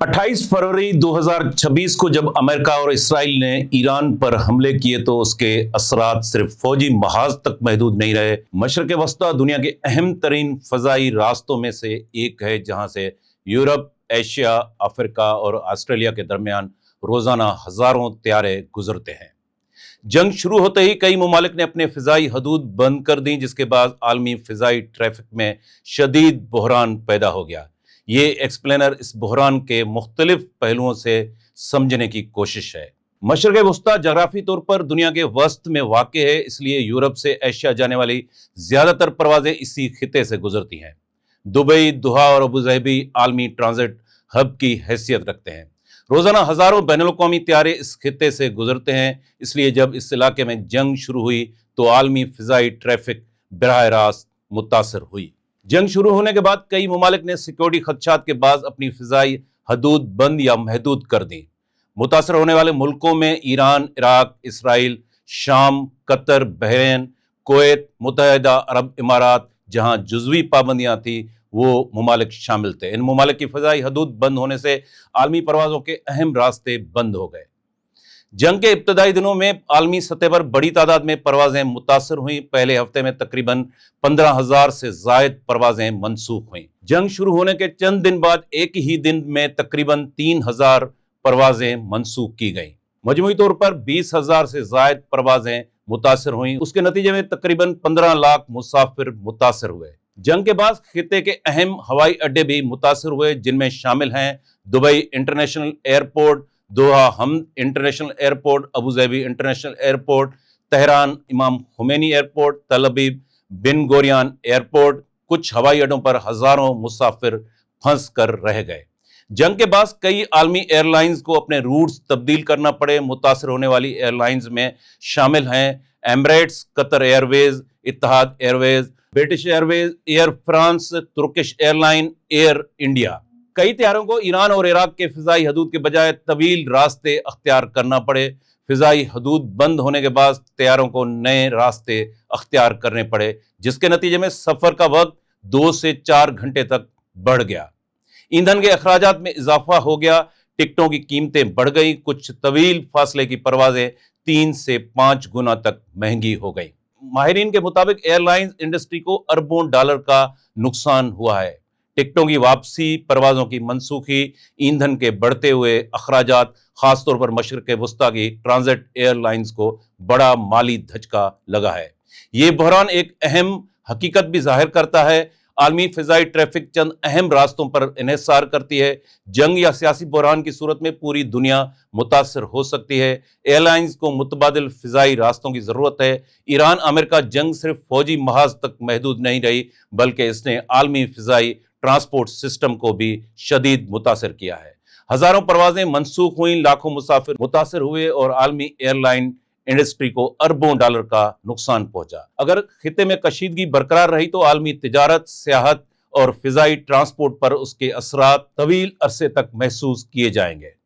28 फरवरी 2026 को जब अमेरिका और इसराइल ने ईरान पर हमले किए तो उसके असरात सिर्फ फौजी महाज तक महदूद नहीं रहे। मशरक़ वस्ता दुनिया के अहम तरीन फ़ज़ाई रास्तों में से एक है, जहां से यूरोप, एशिया, अफ्रीका और ऑस्ट्रेलिया के दरमियान रोज़ाना हज़ारों त्यारे गुजरते हैं। जंग शुरू होते ही कई ममालिक ने अपने फ़िज़ाई हदूद बंद कर दी, जिसके बाद आलमी फ़िज़ाई ट्रैफिक में शदीद बहरान पैदा हो गया। ये एक्सप्लेनर इस बहरान के मुख्तलिफ पहलुओं से समझने की कोशिश है। मशरक़ वस्ता जगराफी तौर पर दुनिया के वस्त में वाक़े है, इसलिए यूरोप से एशिया जाने वाली ज़्यादातर परवाज़ें इसी खिते से गुजरती हैं। दुबई, दोहा और अबूज़हबी आलमी ट्रांजिट हब की हैसियत रखते हैं। रोज़ाना हज़ारों बैनुल-अक़वामी त्यारे इस खिते से गुजरते हैं, इसलिए जब इस इलाके में जंग शुरू हुई तो आलमी फ़िज़ाई ट्रैफिक बराह रास्त मुतासर हुई। जंग शुरू होने के बाद कई ममालिक ने सिक्योरिटी खदशात के बाद अपनी फ़िज़ाई हदूद बंद या महदूद कर दी। मुतासर होने वाले मुल्कों में ईरान, इराक, इसराइल, शाम, कतर, बहरीन, कुवैत, मुत्तहिदा अरब इमारात, जहां जुज़वी पाबंदियां थी, वो ममालिक शामिल थे। इन ममालिक की फ़िज़ाई हदूद बंद होने से आलमी परवाज़ों के अहम रास्ते बंद हो गए। जंग के इब्तदाई दिनों में आलमी सतह पर बड़ी तादाद में परवाज़ें मुतासर हुई। पहले हफ्ते में तकरीबन 15,000 से ज़ायद परवाज़ें मनसूख हुई। जंग शुरू होने के चंद दिन बाद एक ही दिन में तकरीबन 3,000 परवाज़ें मनसूख की गईं। मजमूई तौर पर 20,000 से ज़ायद परवाज़ें मुतासर हुई। उसके नतीजे में तकरीबन 15 लाख मुसाफिर मुतासर हुए। जंग के बाद खिते के अहम हवाई अड्डे भी मुतासर हुए, जिनमें शामिल हैं Dubai international airport, Doha Hamad international airport, Abu Dhabi international airport, Tehran Imam Khomeini airport, तल अवीव बिन गोरियान एयरपोर्ट। कुछ हवाई अड्डों पर हज़ारों मुसाफिर फंस कर रह गए। जंग के बाद कई आलमी एयरलाइंस को अपने रूट्स तब्दील करना पड़े। मुतासर होने वाली एयरलाइंस में शामिल हैं Emirates, Qatar Airways, Etihad Airways, British Airways, Air France, Turkish Airline, Air India. कई त्यारों को ईरान और इराक के फ़िज़ाई हदूद के बजाय तवील रास्ते अख्तियार करना पड़े। फ़िज़ाई हदूद बंद होने के बाद त्यारों को नए रास्ते अख्तियार करने पड़े, जिसके नतीजे में सफ़र का वक्त 2 से 4 घंटे तक बढ़ गया। ईंधन के अखराजात में इजाफा हो गया। टिकटों की कीमतें बढ़ गई। कुछ तवील फासले की परवाज़ें 3 से 5 गुना तक महंगी हो गई। माहिरीन के मुताबिक एयरलाइंस इंडस्ट्री को अरबों डॉलर का नुकसान हुआ है। टिकटों की वापसी, परवाज़ों की मनसूखी, ईंधन के बढ़ते हुए अखराजात, खासतौर पर मशरक़ वस्ता की ट्रांजिट एयरलाइंस को बड़ा माली धचका लगा है। ये बहरान एक अहम हकीकत भी जाहिर करता है। आलमी फ़िज़ाई ट्रैफिक चंद अहम रास्तों पर इन्हिसार करती है। जंग या सियासी बहरान की सूरत में पूरी दुनिया मुतासर हो सकती है। एयरलाइंस को मुतबादिल फ़िज़ाई रास्तों की ज़रूरत है। ईरान अमेरिका जंग सिर्फ फौजी महाज तक महदूद नहीं रही, बल्कि इसने आलमी फ़िज़ाई ट्रांसपोर्ट सिस्टम को भी शदीद मुतासर किया है। हज़ारों परवाज़ें मनसूख हुई, लाखों मुसाफिर मुतासर हुए और आलमी एयरलाइन इंडस्ट्री को अरबों डॉलर का नुकसान पहुंचा। अगर खिते में कशीदगी बरकरार रही तो आलमी तिजारत, सियाहत और फ़िज़ाई ट्रांसपोर्ट पर उसके असरात तवील अरसे तक महसूस किए जाएंगे।